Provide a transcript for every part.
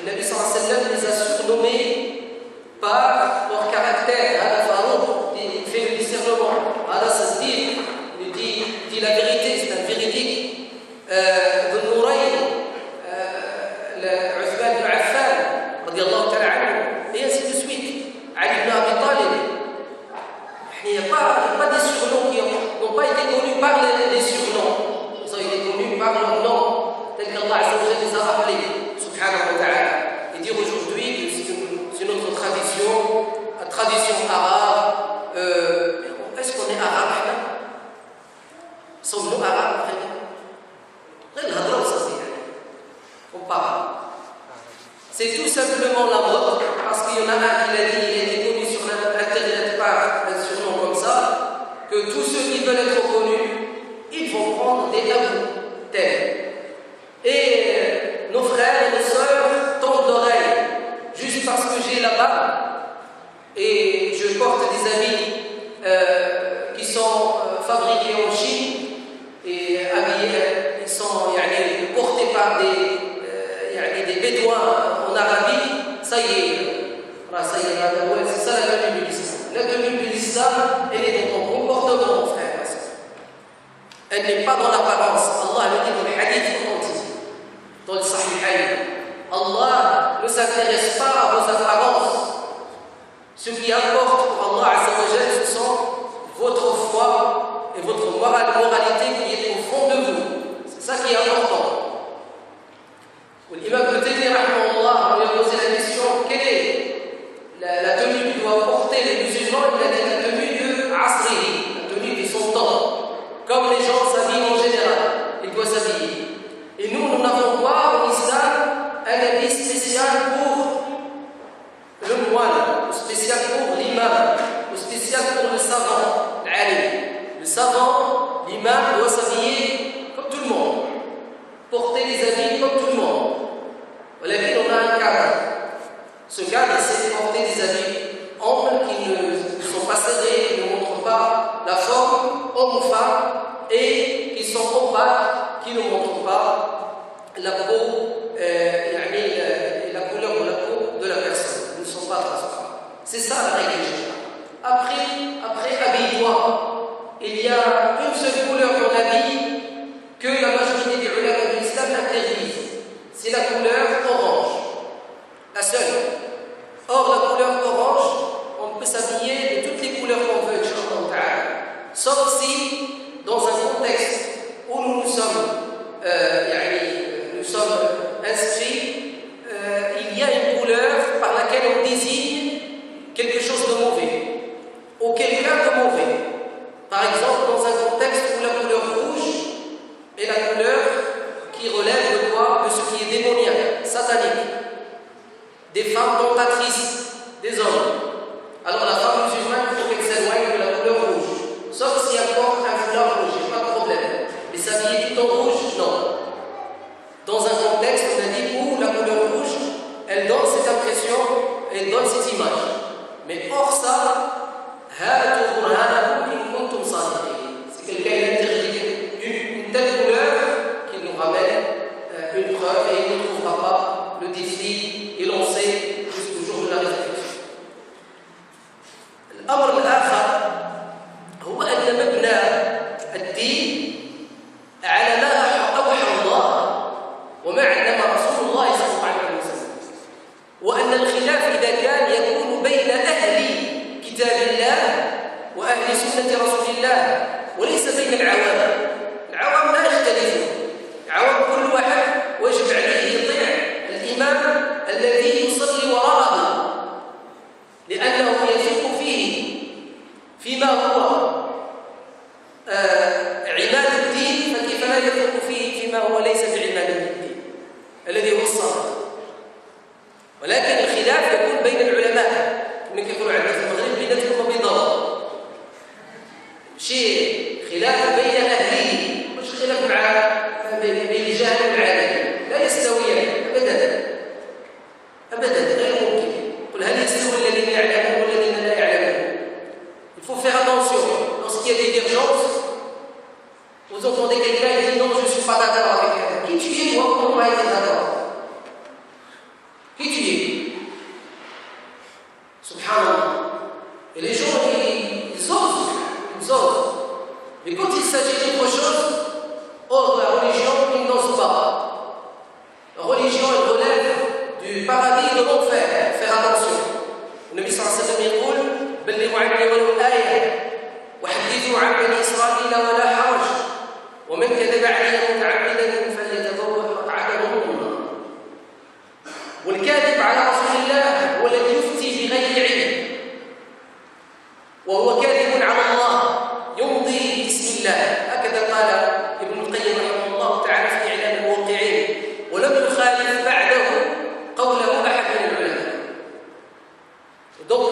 le Nabi sallallahu alayhi wa sallam les a surnommés par leur caractère. Hada Farouk, il fait le discernement. Hada Siddiq, il dit la vérité, c'est un véridique. Dhul Nourayn, Uthman ibn Affan, radiyallahu ta'ala anhu, et ainsi de suite. Ali ibn Abi Talib. Il n'y a pas des surnoms qui n'ont pas été connus par les surnoms. Ils ont été connus par leur nom, tel qu'Allah Azza wa Jalla les a rappelés, subhanahu wa ta'ala. Et dire aujourd'hui que c'est notre tradition, la tradition arabe. Est-ce qu'on est arabe là? Sommes-nous arabes? On parle. C'est tout simplement la mode, parce qu'il y en a un qui l'a dit, il a été connu sur Internet par un surnom comme ça, que tous ceux qui veulent être connus, ils vont prendre des Abou tels. Et nos frères et nos sœurs tombent d'oreilles, juste parce que j'ai la barbe et je porte des habits qui sont fabriqués en Chine et habillés, ils sont portés par des bédouins en Arabie, ça y est, c'est ça la tenue de l'islam. La tenue de l'islam, elle est dans ton comportement, mon frère. Elle n'est pas dans l'apparence. Allah le dit dans les hadiths authentiques, dans le Sahihayn. Allah ne s'intéresse pas à vos apparences. Ce qui importe pour Allah Azza wa Jalla, ce sont votre foi et votre moralité qui est au fond de vous. C'est ça qui est important. L'imam Ibn Taymiyyah rahimahullah lui a posé la question, quelle est la tenue que doivent porter les musulmans? Il a dit la tenue de Asrihi, la tenue de son temps. Comme les gens s'habillent en général, ils doivent s'habiller. Et nous n'avons pas en islam un habit spécial pour le moine, ou spécial pour l'imam, ou spécial pour le savant, l'alim. Le savant, l'imam doit s'habiller comme tout le monde, porter les habits comme tout le monde. On a un cadre. Ce cadre, c'est de porter des habits amples qui ne sont pas serrés, qui ne montrent pas la forme, homme ou femme, et qui sont opaques, qui ne montrent pas la peau, la couleur de la peau de la personne. Ils ne sont pas transparents. C'est ça la règle générale. Après habille-toi. Il y a une seule couleur qu'on habille que la majorité des ulama de l'islam interdisent. C'est la couleur orange. La seule. Or, la couleur orange, on peut s'habiller de toutes les couleurs qu'on veut, sauf si, dans un contexte où nous sommes inscrits, il y a une couleur par laquelle on désigne quelque chose de mauvais, ou quelqu'un de mauvais. Par exemple, dans un contexte où la couleur rouge est la couleur qui relève de quoi? De ce qui est démoniaque, satanique. Des femmes tentatrices, des hommes. Alors la femme musulmane, il faut qu'elle s'éloigne de la couleur rouge. Sauf si elle porte un foulard rouge, il n'y a pas de problème. Mais s'habiller tout en rouge, non. Dans un contexte, on a dit où la couleur rouge, elle donne cette impression, elle donne cette image. Mais hors ça, c'est quelqu'un qui interdit une telle couleur qui nous ramène une preuve et il ne trouvera pas le défi et l'on sait jusqu'au jour du paradis et de l'enfer. Faire attention. Le Nabi sallallahu alayhi wa sallam يقول بلغوا عني ولو آية وحدثوا عن بني إسرائيل ولا حرج ومن كذب علي متعمدا فليتبوأ مقعده من النار. والكاذب على رسول الله هو الذي يفتي بغير علم وهو كاذب على الله يمضي باسم الله. هكذا قال ابن القيم رحمه الله تعالى في إعلام الموقعين ولم يخالف بعده قوله أحد من العلماء. Donc,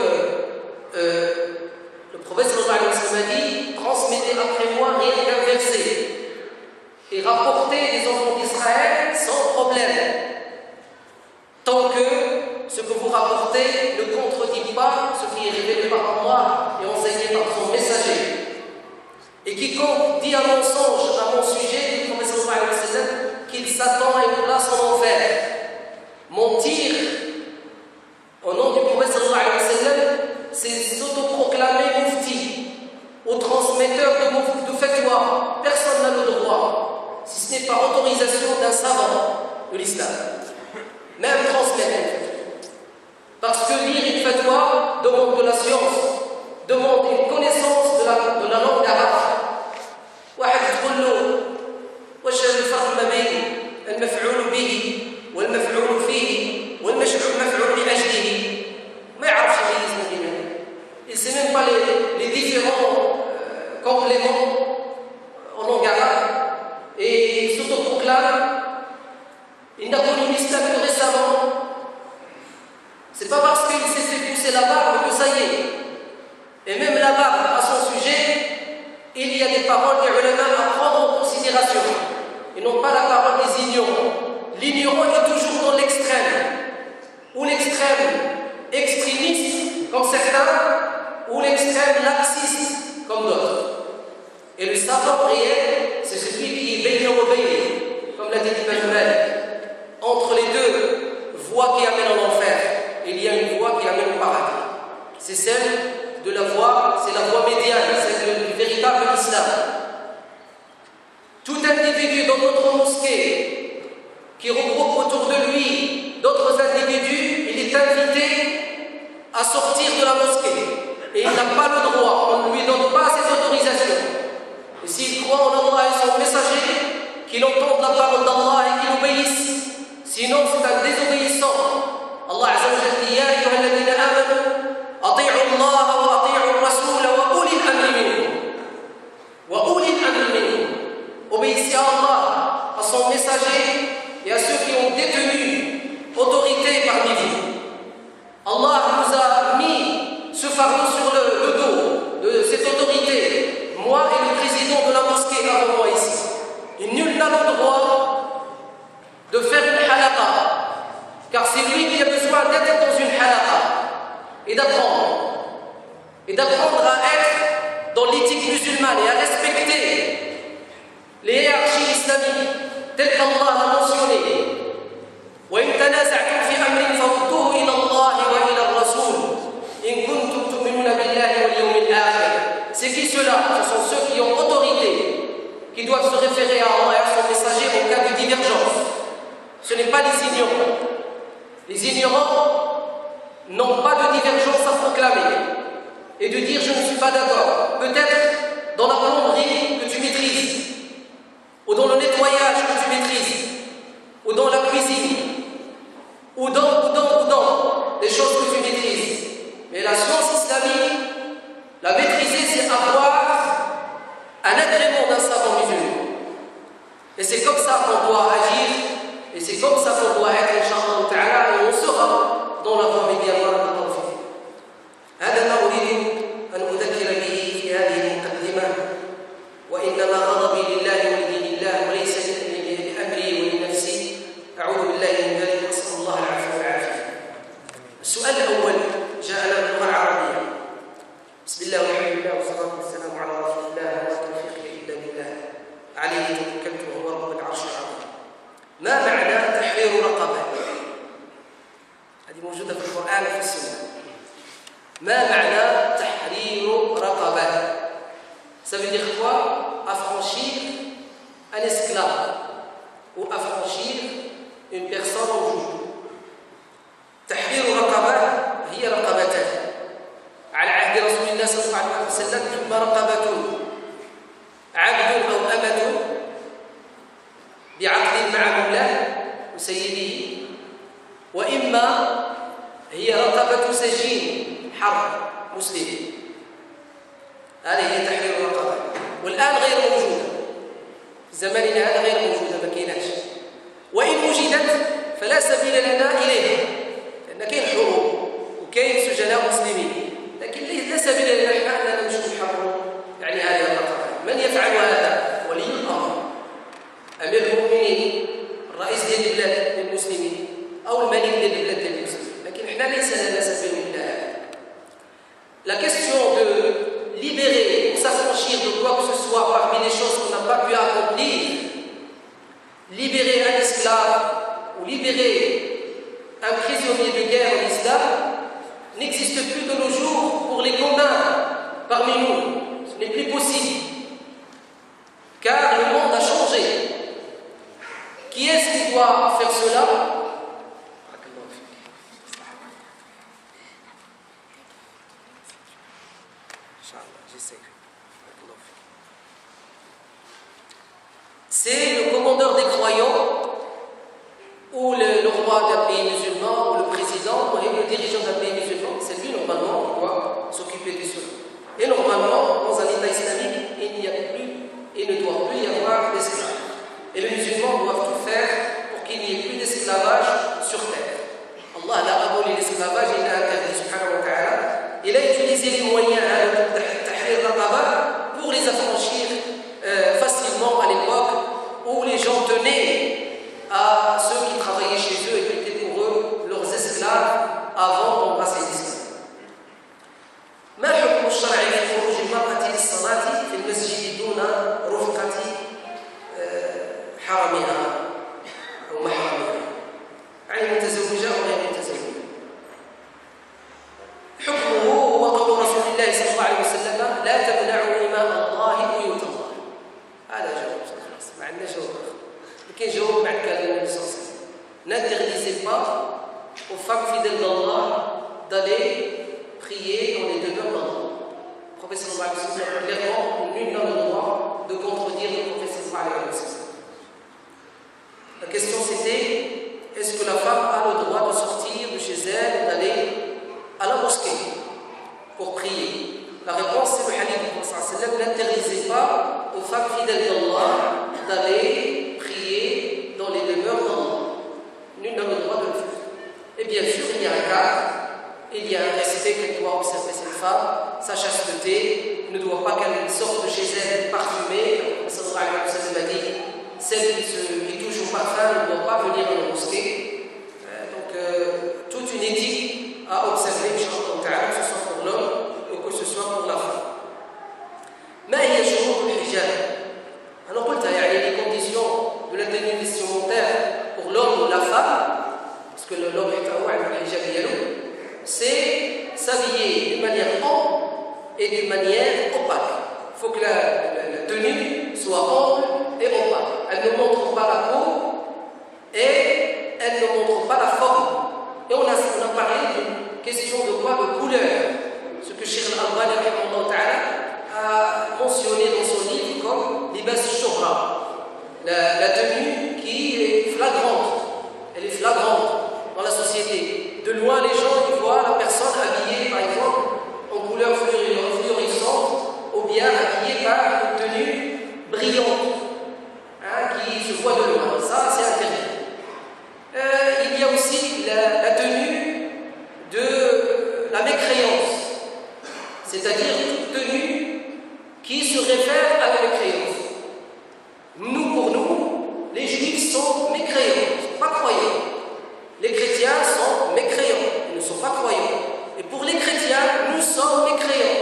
le prophète sallallahu alayhi wa sallam a dit transmettez après moi rien qu'un verset et rapportez des enfants d'Israël sans problème, tant que ce que vous rapportez ne contredit pas ce qui est révélé par Allah et enseigné par son messager. Et quiconque dit un mensonge à mon sujet, dit le prophète sallallahu alayhi wa sallam, qu'il s'attend à une place en enfer. Mentir au nom du prophète sallallahu alayhi wa sallam, c'est s'autoproclamer mufti ou transmetteur de fatwa. Personne n'a le droit, si ce n'est par autorisation d'un savant de l'islam, même transmettre. Parce que lire une fatwa demande de la science, demande une connaissance de la langue arabe. واحد تقول له واش الفرق ما بين المفعول به والمفعول فيه والمفعول لأجله ما يعرفش يميز ما بينهم. Il ne sait même pas les différents compléments en langue arabe et il s'autoproclame. Il n'a connu l'islam que récemment. C'est pas parce qu'il s'est fait pousser la barbe que ça y est. Et même la barbe à son sujet, il y a des paroles des ulama à prendre en considération. Et non pas la parole des ignorants. L'ignorant est toujours dans l'extrême. Ou l'extrême extrémiste, comme certains, ou l'extrême laxiste, comme d'autres. Et le savant réel, c'est celui qui est bayna wa bayna, comme l'a dit Ibn Malik. Entre les deux voies qui amènent en enfer, il y a une voie qui amène au paradis. C'est celle de la voie, c'est la voie médiane, celle du véritable islam. Tout individu dans notre mosquée qui regroupe autour de lui d'autres individus, il est invité à sortir de la mosquée. Et il n'a pas le droit, on ne lui donne pas cette autorisation. Et s'il croit en Allah et son messager, qu'il entende la parole d'Allah et qu'il obéisse, sinon c'est un désobéissant. Allah Azza wa Jalla dit Ya ayyuhalladhina amanu ati'u Allah wa ati'u ar-rasul wa ulil amri minkum. Wa ulil amri minkum. Obéissez à Allah, à son messager et à ceux qui ont détenu autorité parmi vous. Allah nous a mis ce fardeau sur le dos de cette autorité. Moi et le président de la mosquée avant moi ici. Et nul n'a le droit de faire une halaqa. Car c'est lui qui a besoin d'être dans une halaqa et d'apprendre. Et d'apprendre à être dans l'éthique musulmane et à respecter les hiérarchies islamiques telles qu'Allah l'a mentionné. وإن تنازعتم في أمر فردوه إلى الله وإلى الرسول إن كنتم تؤمنون بالله واليوم الآخر. C'est qui ceux-là? Ce sont ceux qui ont autorité, qui doivent se référer à Allah et à son messager en cas de divergence. Ce n'est pas les ignorants. Les ignorants n'ont pas de divergence à proclamer et de dire je ne suis pas d'accord. Peut-être dans la plomberie que tu maîtrises, ou dans le nettoyage que tu maîtrises, ou dans la cuisine, ou dans des choses que tu maîtrises. Mais la science islamique, la maîtriser, c'est avoir un agrément d'un savant musulman. Et c'est comme ça qu'on doit agir, et c'est comme ça qu'on doit être, Inch'Allah Ta'ala, et on sera dans la voie médiane. هذا ما أريد أن أذكر به في هذه المقدمة وإنما غضبي لله ولدين الله وليس لأمري ولنفسي أعوذ بالله من ذلك وأسأل الله العفو والعافية. السؤال الأول جاءنا باللغة العربية. بسم الله والحمد لله والصلاة والسلام على رسول الله ولا توفيق إلا بالله عليه توكلت وهو رب العرش العظيم. ما معنى تحرير رقبة؟ هذه موجودة في القرآن وفي السنة. ما معنى تحرير رقبة؟ Ça veut dire quoi? Affranchir un esclave ou affranchir une personne en joug. وإما هي رقبة سجين حرب مسلم. هذه هي تحرير الرقبة، والآن غير موجودة في زماننا هذا، غير موجودة، ما كايناش. وإن وجدت فلا سبيل لنا إليها، لأن كاين حروب وكاين سجناء مسلمين، لكن لا سبيل لنا أننا نمشوا نحرروا يعني هذه الرقبة. من يفعل هذا؟ ولي الأمر، أمير المؤمنين، الرئيس ديال البلاد للمسلمين، أو الملك ديال البلاد ديال المسلمين، لكن إحنا ليس لنا سبيل إلا هذا. La question de libérer, pour s'affranchir de quoi que ce soit parmi les choses qu'on n'a pas pu accomplir, libérer un esclave ou libérer un prisonnier de guerre en islam n'existe plus de nos jours pour les communs parmi nous. Ce n'est plus possible, car le monde a changé. Qui est-ce qui doit faire cela? C'est le commandeur des croyants ou le roi d'un pays musulman ou le président ou le dirigeant d'un pays musulman. C'est lui normalement qui doit s'occuper de cela. Et normalement, dans un État islamique, il n'y a plus et ne doit plus y avoir d'esclaves. Et les musulmans doivent tout faire pour qu'il n'y ait plus d'esclavage sur terre. Allah a aboli l'esclavage, il l'a interdit, subhanahu wa ta'ala. Il a utilisé les moyens de tahrir raqaba pour les affranchir facilement à l'époque où les gens tenaient à ceux qui travaillaient chez eux et qui étaient pour eux leurs esclaves avant d'embrasser l'islam. ما الحكم الشرعي في خروج المرأة للصلاة في المسجد دون رفقة حرمها أو محرمها، يعني متزوجة أو غير متزوجة؟ حكمه هو قول رسول الله صلى الله عليه وسلم: لا تمنعوا إماء الله بيوت الله. هذا جواب، خلاص ما عندنا جواب آخر. كاين جواب بعد كلام النبي صلى الله عليه وسلم: n'interdisez pas aux femmes fidèles d'Allah d'aller prier dans les demeures d'Allah. Le prophète sallallahu alayhi wa sallam, clairement, nul n'a le droit de contredire le prophète sallallahu alayhi wa sallam. La question c'était: est-ce que la femme a le droit de sortir de chez elle et d'aller à la mosquée pour prier? La réponse c'est le hadith du prophète sallallahu alayhi wa sallam: n'interdisez pas aux femmes fidèles d'Allah d'aller prier dans les demeures d'Allah. Nul n'a le droit de le faire. Et bien sûr, il y a un cas, il y a un respect qu'elle doit observer cette femme, sa chasteté, ne doit pas qu'elle sorte de chez elle parfumée. Sallallahu alayhi wa sallam a dit: celle qui touche au parfum ne doit pas venir à la mosquée. Donc, toute une éthique à observer, que ce soit pour l'homme ou que ce soit pour la femme. ما هي شروط الحجاب؟ أنا قلت يعني les conditions de la tenue vestimentaire pour l'homme ou la femme, parce que l'homme est un hijab dialo, c'est s'habiller d'une manière ample et d'une manière opaque. Il faut que la tenue soit ample et opaque. Elle ne montre pas la peau et elle ne montre pas la forme. Et on a parlé d'une question de quoi? De couleur. Ce que Cheikh Al-Albani a mentionné dans son livre comme libas shuhra, la tenue qui est flagrante. Elle est flagrante dans la société. De loin, les gens ils voient la personne habillée, par exemple, en couleur fluorescente, ou bien habillée par une tenue brillante, qui se voit de loin. Ça, c'est interdit. Il y a aussi la tenue de la mécréance, c'est-à-dire toute tenue qui se réfère à la mécréance. Nous, pour nous, les juifs sont mécréants, ils ne sont pas croyants. Les chrétiens sont mécréants, ils ne sont pas croyants. Et pour les chrétiens, nous sommes mécréants.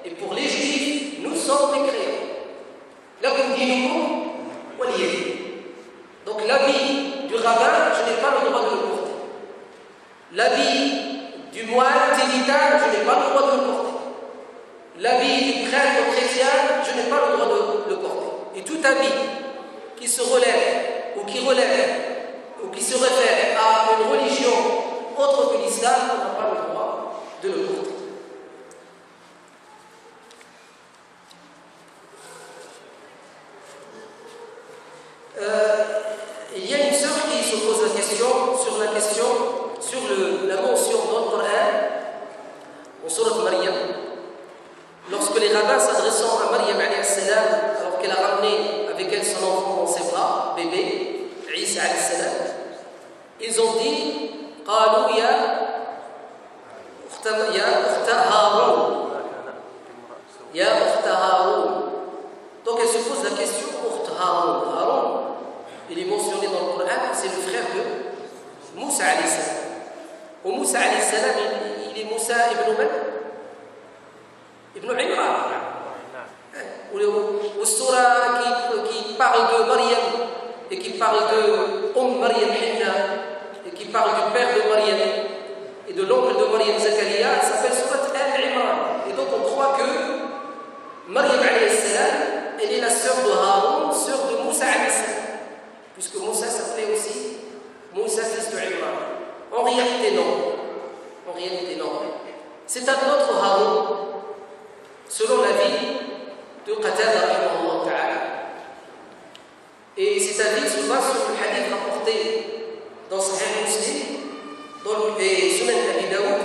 Et pour les juifs, nous sommes mécréants. Lakum dinukum waliyadin. Donc l'habit du rabbin, je n'ai pas le droit de le porter. L'habit du moine télitain, je n'ai pas le droit de le porter. L'habit du prêtre chrétien, je n'ai pas le droit de le porter. Et tout habit qui se relève ou qui se réfère à une religion autre que l'islam, on n'a pas le droit de le porter. Il y a une sœur qui se pose la question sur la question sur la mention dans le Coran, en sourate Maryam, lorsque les rabbins s'adressant à Maryam alayhi salam, alors qu'elle a ramené avec elle son enfant dans ses bras, bébé, Isa alayhi salam, ils ont dit قالوا يا أخت هارون يا أخت هارون. Donc elle se pose la question أخت هارون. Haroun, il est mentionné dans le Coran, c'est le frère de Moussa alayhi salam. Au Moussa alayhi salam, il est Moussa ibn Man ibn Imran. Ou Surah qui parle de Maryam et qui parle de Maryam Hinna et qui parle du père de Maryam et de l'oncle de Maryam Zakaria, elle s'appelle Surat Al-Imran. Et donc on croit que Maryam alayhi salam, elle est la sœur de Haroun, sœur de Moussa alayhi salam, puisque Moussa s'appelait aussi Moussa fils de Imran. En réalité non. En réalité non. C'est un autre Haroun, selon l'avis de Qatada rahimahullah ta'ala. Et cet avis se base sur le hadith rapporté dans Sahih Muslim, dans les Sunan Abi Daoud,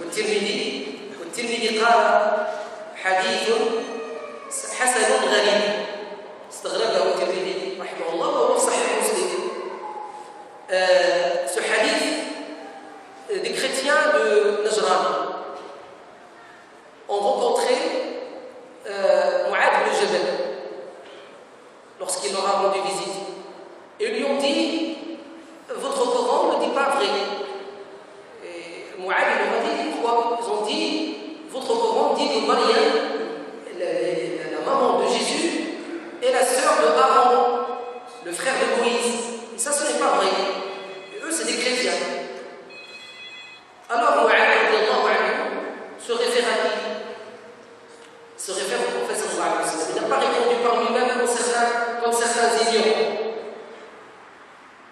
au Tirmidhi قال حديث حسن غريب استغربه الترمذي رحمه الله وهو صحيح مسلم. Ce hadith, des chrétiens de Najran ont rencontré Mu'adh ibn Jabal lorsqu'il leur a rendu visite et lui ont dit votre Coran ne dit pas vrai. Et Mu'adh leur a dit pourquoi? Ils ont dit votre Coran dit que Maryam, la maman de Jésus, est la sœur de Aaron, le frère de Moïse. Et ça, ce n'est pas vrai. Et eux, c'est des chrétiens. Alors Mu'adh se réfère à qui? Se réfère au prophète sallallahu alayhi wa sallam. Il n'a pas répondu par lui-même comme certains ignorants.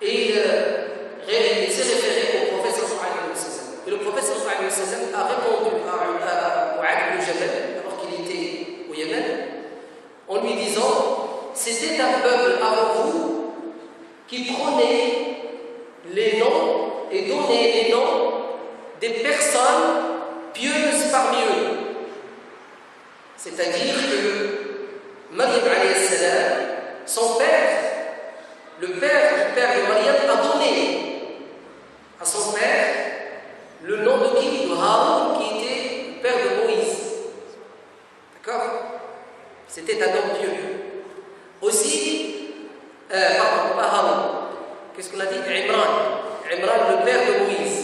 Et il s'est référé au prophète sallallahu alayhi wa sallam. Et le prophète sallallahu alayhi wa sallam a répondu à Mu'adh ibn Jabal, alors qu'il était au Yémen, en lui disant c'était un peuple avant vous qui prenait les noms et donnait les noms des personnes pieuses parmi eux. C'est-à-dire que Maryam alayhi salam, son père, le père du père de Maryam, a donné à son père le nom de qui? De Haroun, qui était le père de Moïse. D'accord? C'était un homme pieux. Aussi, pardon, pas Haroun. Qu'est-ce qu'on a dit? Imran, le père de Moïse.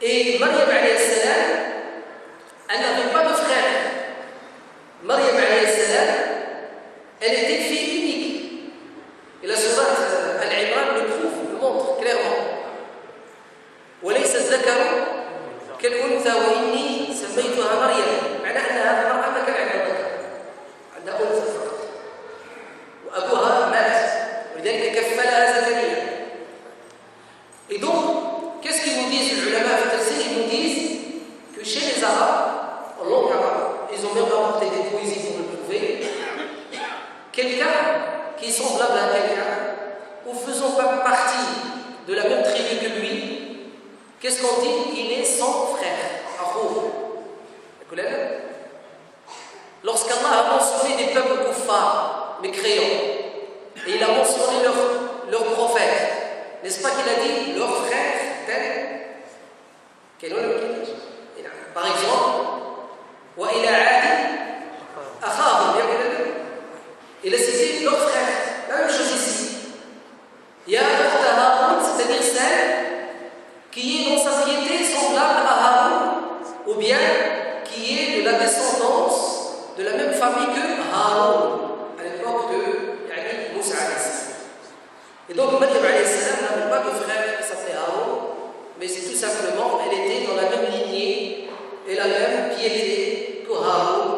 Et Maryam alayhi salam, elle n'avait pas de frère. Maryam alayhi salam, elle était fille unique. Et la sourate Al-Imran le prouve, le montre clairement. وليس الذكر كالأنثى وإني سميتها مريم، معناه أن هذه المرأة ما كان عندها ذكر، عندها أنثى فقط. وأبوها مات ولذلك كفلها زكريا. Et donc, qu'est-ce qu'ils nous disent les ulama fi tafsir? Ils nous disent que chez les Arabes, en langue arabe, ils ont même rapporté des poésies pour le prouver, quelqu'un qui est semblable à quelqu'un, ou faisant pas partie de la même tribu que lui, qu'est-ce qu'on dit? Il est son frère. Lorsqu'Allah a mentionné des peuples kuffars, mécréants, et il a mentionné leurs prophètes, n'est-ce pas qu'il a dit leur frère tel? Par exemple, وإلى عاد أخاهم، il a cité leur frère. La même chose ici. Ya Ukhta Haroun, c'est-à-dire celle qui est dans sa piété semblable à Haroun, ou bien qui est de la descendance de la même famille que Haroun, à l'époque de Moussa alayhi salam. Et donc Maryam alayhi salam n'avait pas de frère qui s'appelait Haroun, mais c'est tout simplement, elle était dans la même lignée et la même piété que Haroun,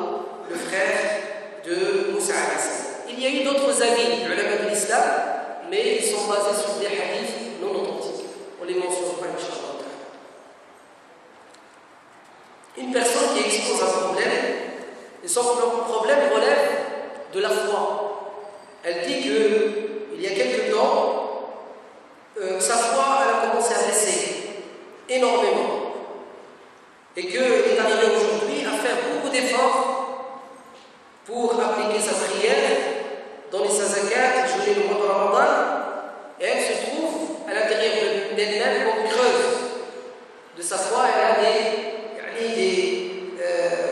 le frère de Moussa alayhi salam. Il y a eu d'autres avis, les ulama de l'islam, mais ils sont basés sur des hadiths non authentiques. On les mentionne pas, Inch'Allah. Une personne qui expose un problème, et son problème relève de la foi. Elle dit qu'il y a quelque temps, sa foi elle a commencé à baisser. on creuse de sa foi, elle a des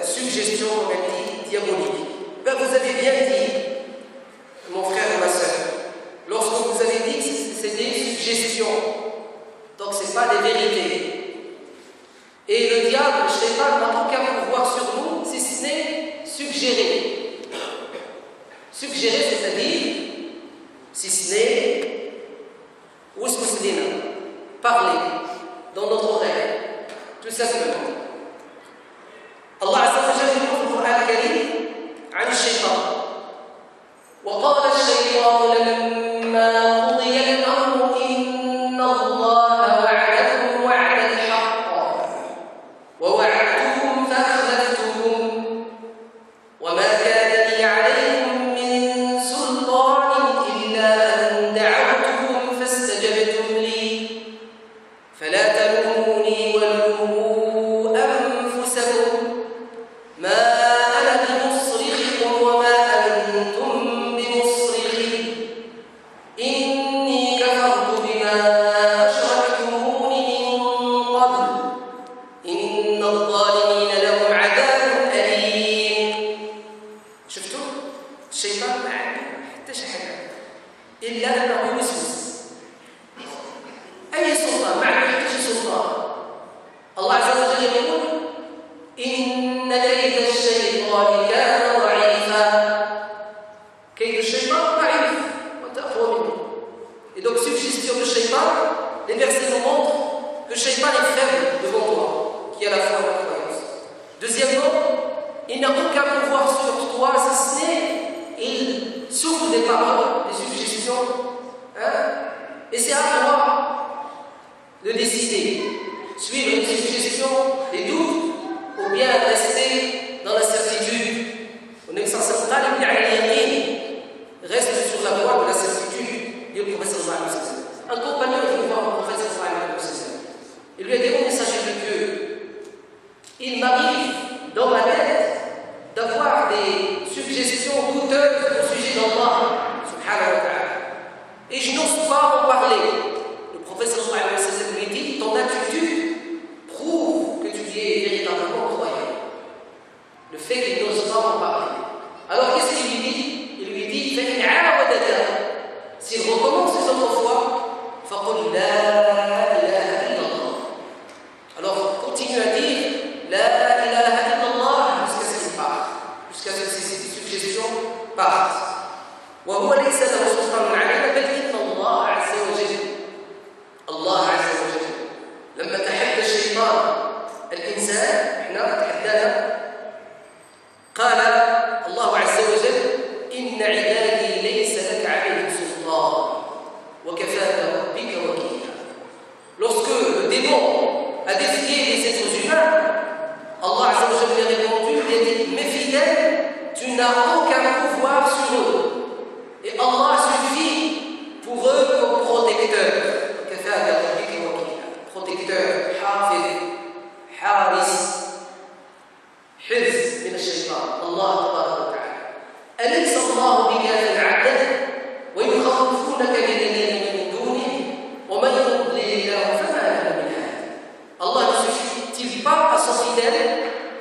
suggestions, comme elle dit, diaboliques. Ben, vous avez bien dit, mon frère et ma soeur, lorsque vous avez dit que c'est des suggestions, donc ce n'est pas des vérités. Et le diable, le shaitan, n'a aucun pouvoir sur nous, si ce n'est suggérer. Suggérer, c'est-à-dire, si ce n'est parler dans notre oreille, tout simplement. Allah Azza wa Jalla dit dans le Coran al-Karim عن الشيطان وقال الشيطان لما قضي الأمر إن الله وعدكم وعد الحق ووعدتكم فأخلفتكم وما كان لي عليكم من سلطان إلا أن دعوتكم فاستجبتم لي فلا تلوموني ولوموا أنفسكم ما les versets nous montrent que Shaitan est faible devant toi, qui a la foi et la croyance. Deuxièmement, il n'a aucun pouvoir sur toi, si ce n'est il souffle des paroles, des suggestions, et c'est à toi de décider, suivre les suggestions, les doutes, ou bien rester dans la certitude. On est censé reste sur la voie de la certitude, dit le prophète sallallahu alayhi wa sallam. Un compagnon est venu voir le prophète sallallahu alayhi wa sallam. Il lui a dit: ô messager de Dieu, il m'arrive dans ma tête d'avoir des suggestions douteuses au sujet d'Allah subhanahu wa ta'ala, et je n'ose pas en parler. Le prophète sallallahu alayhi wa sallam lui dit: ton attitude prouve que tu es véritablement croyant. Le fait qu'il n'ose pas en parler. Alors qu'est-ce qu'il lui dit? Il lui dit: s'il recommence les autres fois, alors continue à dire La ilaha illallah jusqu'à ce qu'il parte, jusqu'à ce que ces suggestions partent. وهو ليس له سلطان علينا بل إن الله عز وجل الله عز وجل لما تحدى الشيطان الإنسان احنا تحدانا قال الله عز وجل إن عبادي ليس لك عليهم سلطان وكفى بربك وكيلا. Lorsque le démon a défié les êtres humains, Allah Azza wa Jalla lui a répondu, il a dit: mes fidèles, tu n'as aucun pouvoir sur eux. Et Allah suffit pour eux comme protecteur. كفى بربك وكيلا. Protecteur, حافظ, حارس, حفظ من الشيطان. الله تبارك وتعالى. أليس الله بكاف عبده ويخوفونك بالذين من دونه ومن يضلل الله فما له من هاد. Allah ne suffit-il pas à son fidèle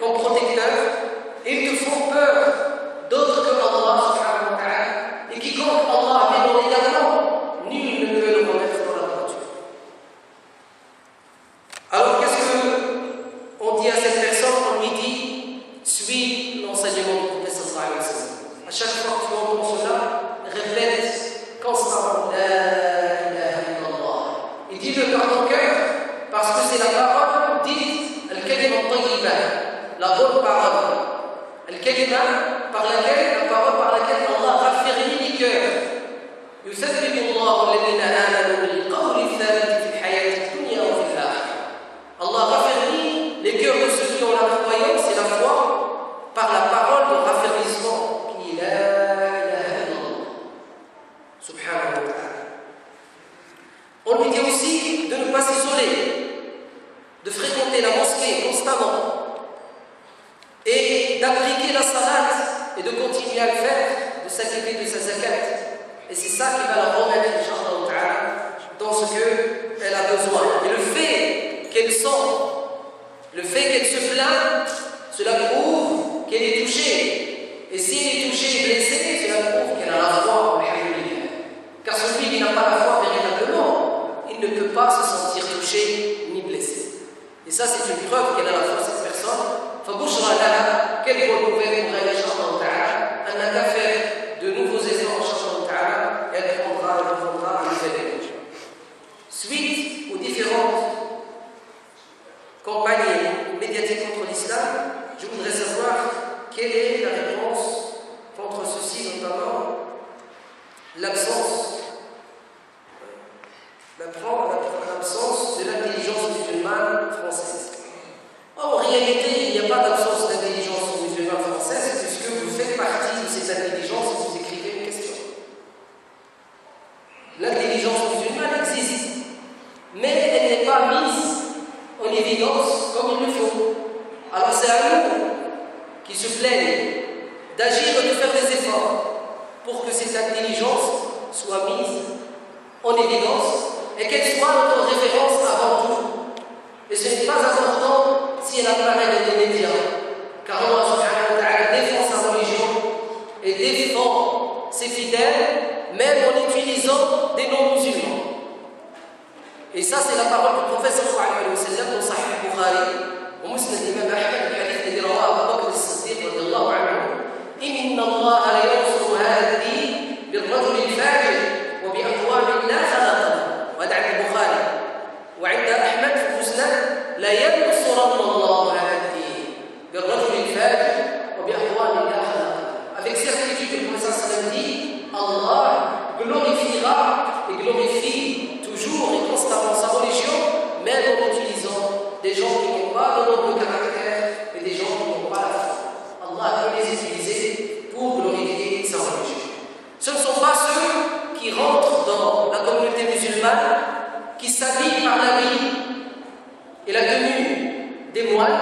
comme protecteur? Ils te font peur d'autres que Allah subhanahu wa ta'ala, et quiconque Allah met dans l'égarement, nul ne peut le remettre dans la droiture. Alors qu'est-ce qu'on dit à cette personne? On lui dit: suis l'enseignement du prophète sallallahu alayhi wa sallam. À chaque fois que tu entends cela, répète constamment La ilaha illallah. Et dis-le par ton cœur, parce que c'est la parole dite, al-kalima al-tayyiba, la bonne parole. Al-kalima par laquelle Allah raffermit les cœurs. يثبت الله الذين آمنوا بالقول الثابت في الحياة الدنيا وفي الآخرة. Allah raffermit les cœurs de ceux qui ont la croyance et la foi par la parole de raffermissement qui est La ilaha illallah. Subhanahu wa ta'ala. On lui dit aussi de ne pas s'isoler, de fréquenter la mosquée constamment et d'appliquer la salat et de continuer à le faire, de s'acquitter de sa zakat. Et c'est ça qui va la remettre, Inch'Allah ta'ala, dans ce qu'elle a besoin. Et le fait qu'elle sent, le fait qu'elle se plaint, cela prouve qu'elle est touchée. Et si elle est touchée et blessée, cela prouve qu'elle a la foi, alhamdoulilah. Car celui qui n'a pas la foi véritablement, il ne peut pas se sentir touché ni blessé. Et ça, c'est une preuve qu'elle a la foi, cette personne. فبشرى لها quelle bonne nouvelle pour elle, Inch'Allah Ta'ala, elle n'a qu'à faire de nouveaux efforts, Inch'Allah Ta'ala, et elle prendra un nouvel éloge. Suite aux différentes campagnes médiatiques contre l'islam, je voudrais savoir quelle est la réponse contre ceci, notamment l'absence de l'intelligence musulmane française. En réalité, il n'y a pas d'absence d'intelligence musulmane française puisque vous faites partie de ces intelligences et vous écrivez une question. L'intelligence musulmane existe, mais elle n'est pas mise en évidence comme il le faut. Alors c'est à nous qui se plaignent d'agir et de faire des efforts pour que cette intelligence soit mise en évidence et qu'elle soit notre référence avant tout. Et ce n'est pas important si elle apparaît dans les médias, car Allah subhanahu wa ta'ala défend sa religion et défend ses fidèles, même en utilisant des non-musulmans. Et ça, c'est la parole du prophète sallallahu alayhi wa sallam dans Sahih Bukhari, au Musnad Imam Ahmad, le hadith الذي رواه أبو بكر الصديق رضي الله عنه إن الله لا ينصر هذا الدين بالرجل الفاجر وبأقوام لا خلاق له. وهذا عند البخاري وعند أحمد في المسند لا ينصرن الله هذا الدين بالرجل الفاجر وبأقوام لا خلاق له. Avec certitude, le prophète sallallahu alayhi wa sallam dit Allah glorifiera et glorifie toujours et constamment sa religion, même en utilisant des gens qui n'ont pas de noble caractère et des gens qui n'ont pas la foi. Allah peut les utiliser pour glorifier sa religion. Ce ne sont pas ceux qui rentrent dans la communauté musulmane, qui s'habillent par l'habit et la tenue des moines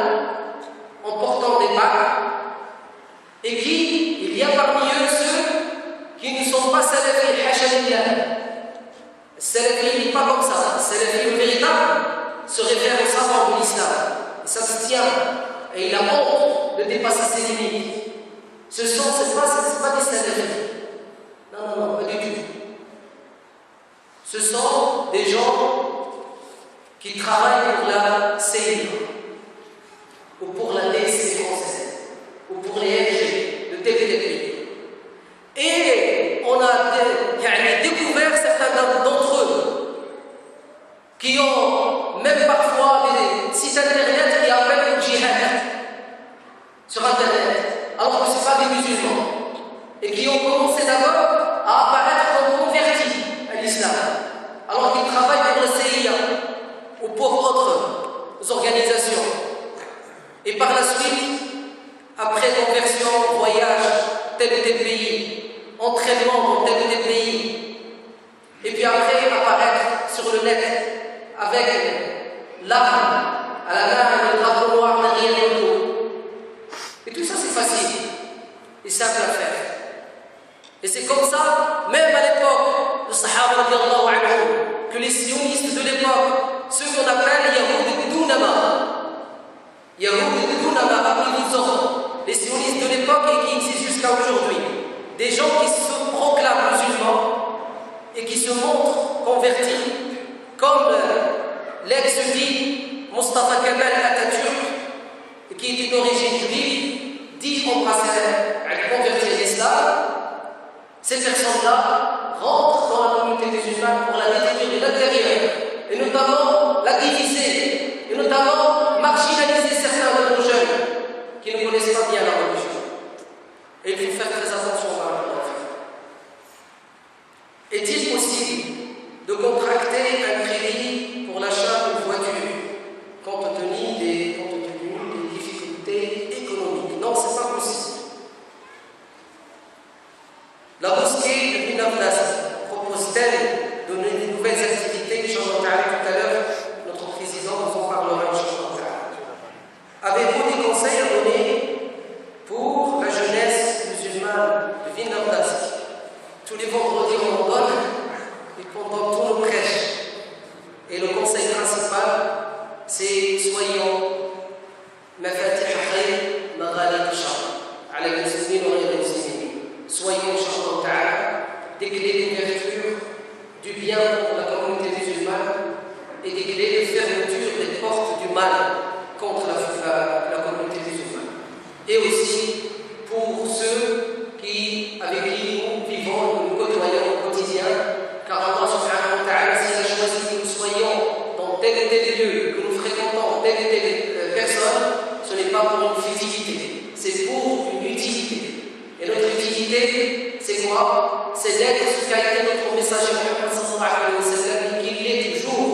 en portant des bagues, et il y a parmi eux ceux qui ne sont pas salafis, hachalillah. Salafi n'est pas comme ça. Salafi, le véritable, se réfère au savoir de l'islam. Et ça se tient. Et il a honte de dépasser ses limites. Ce sont, c'est pas des salafis. Non, pas du tout. Ce sont des gens qui travaillent pour la CIA, ou pour la DSC française, ou pour les LG, le TVTP. Et on a découvert certains d'entre eux qui ont même parfois des sites internet qui appellent au djihad sur internet, alors que ce ne sont pas des musulmans, et qui ont commencé d'abord à apparaître comme convertis à l'islam, alors qu'ils travaillent pour le CIA ou pour autres organisations. Et par la suite, après conversion, voyage, tel ou tel pays, entraînement dans tel ou tel pays, et puis après apparaître sur le net avec l'arme à la main et le drapeau noir derrière le dos. Et tout ça c'est facile et simple à faire. Et c'est comme ça, même à l'époque, le Sahaba radiallahu anhu, que les sionistes de l'époque, ceux qu'on appelle Yahoud Dunama, parmi nous autres, les sionistes de l'époque et qui existent jusqu'à aujourd'hui, des gens qui se proclament musulmans et qui se montrent convertis, comme l'ex-dit Mustafa Kemal Atatürk, qui était d'origine juive, dit embrasser à convertir l'islam. Ces personnes-là rentrent dans la communauté musulmane pour la détruire de l'intérieur, et notamment la diviser, et notamment marginaliser certains de nos jeunes qui ne connaissent pas bien la religion. Et il faut faire très attention par rapport à ça. Est-il possible de contracter un crédit pour l'achat d'une voiture compte tenu des difficultés économiques? Non, ce n'est pas possible. La mosquée de Binafnas propose-t-elle de donner de nouvelles activités? Inch'Allah ta'ala, tout à l'heure, notre président nous en parlera. Avez-vous des conseils à donner pour la jeunesse musulmane c'est soyons mafatih khayr maghaliq shar ala al-muslimin wa ghayr al-muslimin. Soyons, Inch'Allah ta'ala, des clés d'ouverture du bien pour la communauté musulmane et des clés de fermeture des portes du mal contre la communauté musulmane. Et aussi pour ceux avec qui nous vivons, nous côtoyons au quotidien, car Allah subhanahu wa ta'ala, s'il a choisi que nous soyons dans tel ou tel lieu, que nous fréquentons telle ou telle personne, ce n'est pas pour une futilité, c'est pour une utilité. Et notre utilité, c'est quoi? C'est d'être ce qu'a été notre messager Muhammad sallallahu alayhi wa sallam, qu'il est toujours,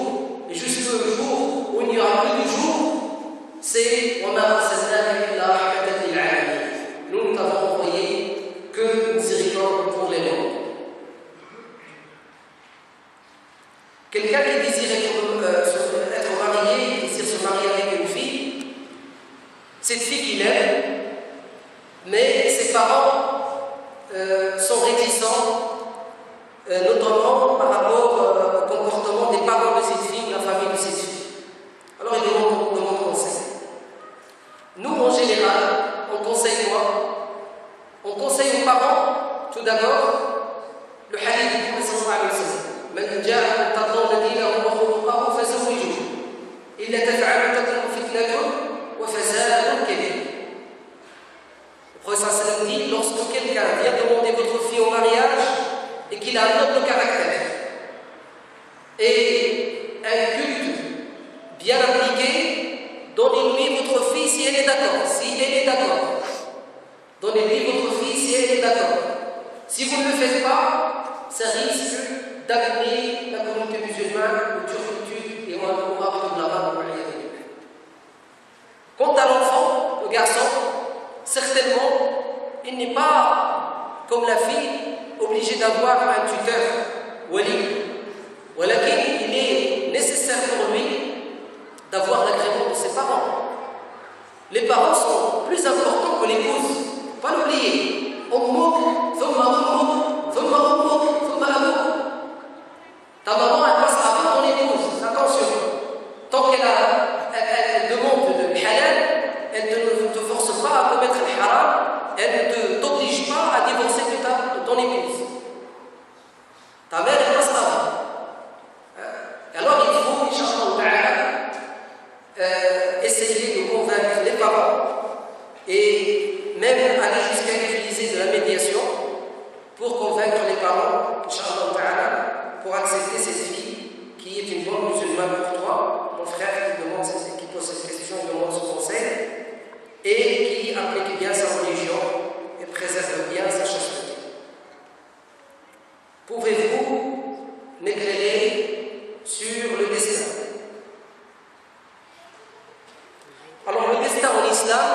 et jusqu'au jour où il n'y aura plus de jour, c'est وَمَا أَرْسَلْنَاكَ إِلَّا رَحْمَةً لِلْعَالَمِينَ. Nous ne t'avons envoyé que miséricorde pour les mondes. Quelqu'un qui désire être marié, qui désire se marier avec une fille, cette fille qu'il aime, mais ses parents sont réticents, notamment par rapport au comportement des parents de cette fille, de la famille de cette fille. Alors il demande conseil. Nous, en général, on conseille quoi? On conseille aux parents, tout d'abord, le hadith du Prophète sallallahu alayhi wa sallam. من جاء ترضون دينه وخلقه فزوجوه إلا تفعلوا تكن فتنة وفساد كبير. Le Prophète sallallahu alayhi wa sallam dit, lorsque quelqu'un vient demander votre fille au mariage et qu'il a un noble caractère et un culte bien appliqué, donnez-lui votre fille si elle est d'accord. Si elle est d'accord, donnez-lui votre fille si elle est d'accord. Si vous ne le faites pas, ça risque d'amener la communauté musulmane aux turpitudes et au marbre de la barbe. Quant à l'enfant, le garçon, certainement, il n'est pas, comme la fille, obligé d'avoir un tuteur, wali. Il est nécessaire pour lui d'avoir l'agrément de ses parents. Les parents sont plus importants que l'épouse. Pas l'oublier. Ta maman, elle passe avant ton épouse. Attention. Tant qu'elle demande le halal, elle ne te force pas à commettre le haram, elle ne t'oblige pas à divorcer de ton épouse. Ta mère, elle passe avant. Alors il faut, Inch'Allah, essayer de convaincre les parents et même aller jusqu'à utiliser de la médiation pour convaincre les parents, Inch'Allah, pour accepter cette fille qui est une bonne musulmane pour toi, mon frère qui pose cette question, demande son conseil, et qui applique bien sa religion et préserve bien sa chasteté. Pouvez-vous m'éclairer sur le destin? Alors le destin en islam,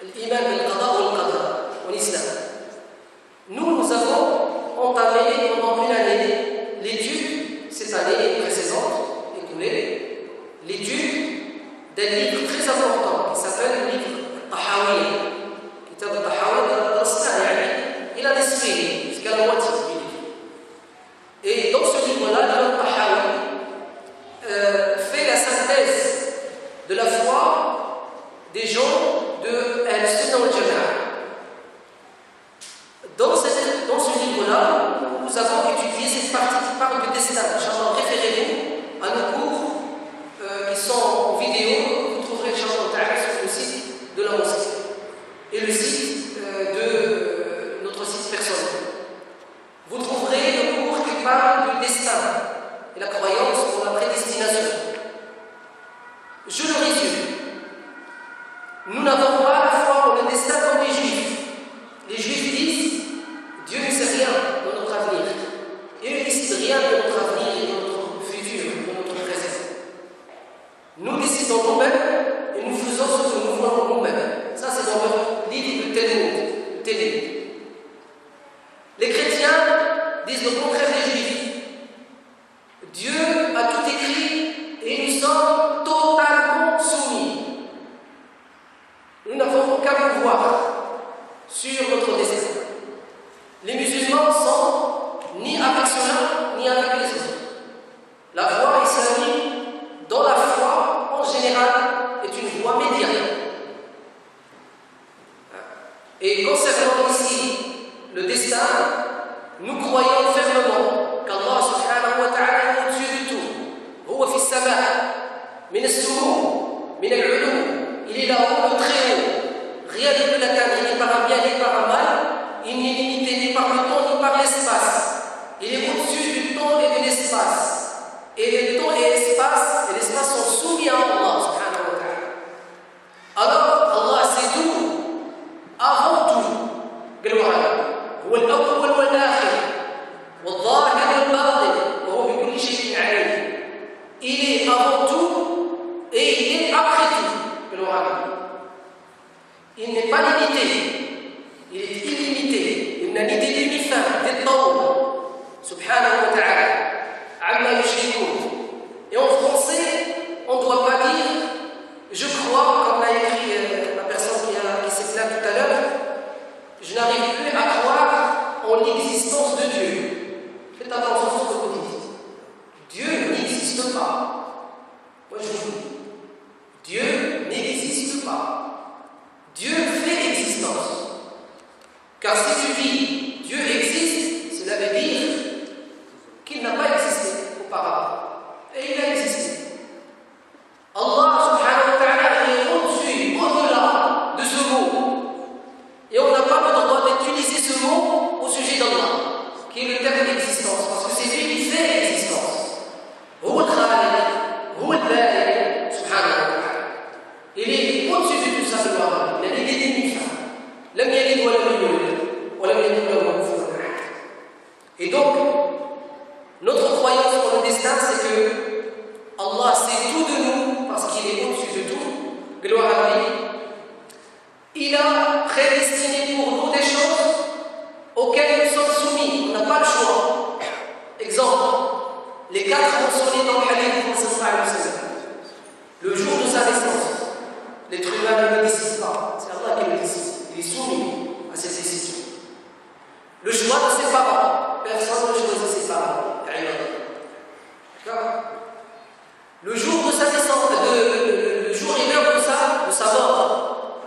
l'iman bil-qada wal-qadar en islam. Nous avons entamé pendant une année l'étude, cette année précédente, écoulée, l'étude d'un livre très important qui s'appelle le livre Tahawiyya. Kitab al-Tahawiyya il a l'esprit jusqu'à la moitié du livre. Et dans ce livre-là, l'imam Tahawi fait la synthèse de la foi des gens de Al-Sunnah wal-Jama'a. Dans ce livre-là, nous avons étudié cette partie qui parle du destin. Inch'Allah, référez-vous à nos cours qui sont en vidéo, vous trouverez Inch'Allah sur le site de la mosquée et le site de notre site personnel. Vous trouverez le cours qui parle du destin et la croyance pour la prédestination. Je le résume. Nous n'avons pas la foi en le destin comme les Juifs. Les Juifs disent Dieu ne sait rien de notre avenir. Et ne décide rien de notre avenir et de notre futur, de notre présent. Nous décidons nous-mêmes et nous faisons ce que nous voulons nous-mêmes. Ça, c'est dans leur livre de Talmud. Les chrétiens disent le contraire des Juifs. Dieu a tout écrit et nous sommes totalement soumis. Nous n'avons aucun pouvoir sur notre destin. Les musulmans sont ni avec cela, ni avec les autres. La n'existe pas. Moi je vous dis, Dieu n'existe pas. Dieu fait l'existence. Car si tu dis Dieu existe, cela veut dire qu'il n'a pas existé auparavant. Et il a existé. Allah subhanahu wa ta'ala est au-dessus, au-delà de ce mot. Et on n'a pas le droit d'utiliser ce mot au sujet d'Allah, qui est le terme d'existence, parce que c'est lui qui fait l'existence. Huwa al-Khaliq, Huwa al-Bari, subhanahu wa ta'ala. Il est au-dessus de tout ça, il a des demi-fins. Lam yalid wa lam yulad, wa lam yakun lahu kufuwan ahad. Et donc, notre croyance dans le destin, c'est que Allah sait tout de nous, parce qu'il est au-dessus de tout. Gloire à lui. Il a prédestiné pour nous des choses auxquelles nous sommes soumis. On n'a pas le choix. Exemple, les 4 mentionnés dans le hadith du prophète sallallahu alayhi wa sallam. Le jour de sa naissance, l'être humain ne le décide pas. C'est Allah qui le décide. Il est soumis à cette décision. Le choix de ses parents. Personne ne choisit ses parents. D'accord? Le jour de sa naissance, le jour et l'heure de sa mort,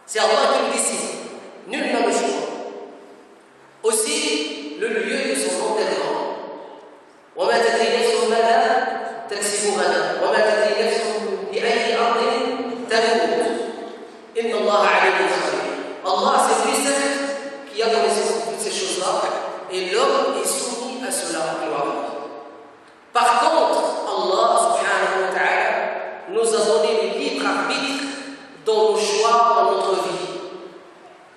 c'est Allah qui le décide. Nul n'a le choix. Aussi, le lieu de son enterrement. وَمَا تَدْرِي نَفْسٌ مَاذَا تَكْسِبُ غَدًا وَمَا تَدْرِي نَفْسٌ بِأَيِّ أَرْضٍ تَمُوتُ إِنَّ اللَّهَ عَلِيمٌ خَبِيرٌ. Allah, c'est lui seul qui a connaissance de toutes ces choses-là, et l'homme est soumis à cela. Par contre, Allah subhanahu wa ta'ala nous a donné le libre arbitre dans nos choix, dans notre vie.